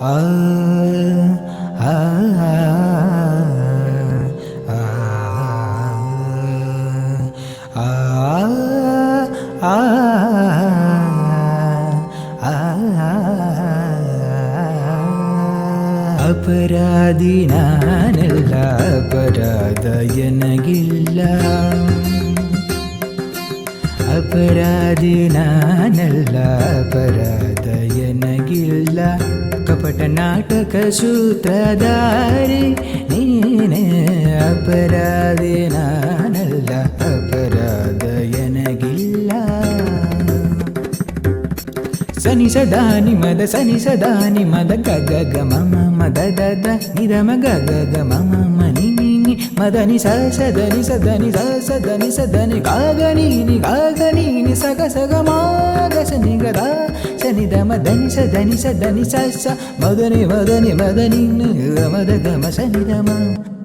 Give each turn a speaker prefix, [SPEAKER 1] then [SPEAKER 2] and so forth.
[SPEAKER 1] ಆ ಆ ಆ ಆ ಅಪರಾಧಿ ನಾನಲ್ಲ, ಅಪರಾಧ ಎನಗಿಲ್ಲ. ಅಪರಾಧಿ ನಾನಲ್ಲ, ಅಪರಾಧ ಎನಗಿಲ್ಲ. ಕಪಟ ನಾಟಕ ಸೂತ್ರಧಾರಿ ನೀನೇ. ಅಪರಾಧಿ ನಾನಲ್ಲ, ಅಪರಾಧ ಎನಗಿಲ್ಲ. ಸನಿ ಸದಾನಿ ಮದ ಸನಿ ಸದಾನಿ ಮದ ಗಗ ಗ ಮಮ ಮದ ದದ ನಿಧಮ ಗಗ ಗ ಮಮ ಮನಿ ನೀನಿ ಮದನಿ ಸ ಸದನಿ ಸದನಿ ಸ ಸದನಿ ಸದನಿ ಗಾಗ ನೀನಿ ಸಗ ಸಗ ಮಾಗ ಸನಿ ಗದ ಸನಿ ದ ಮದನಿ ಸದನಿ ಸ ಸ ಮದನಿ ಮದನಿ ಮದನಿ ಮದ ಗಮ ಸನಿ ದಮ.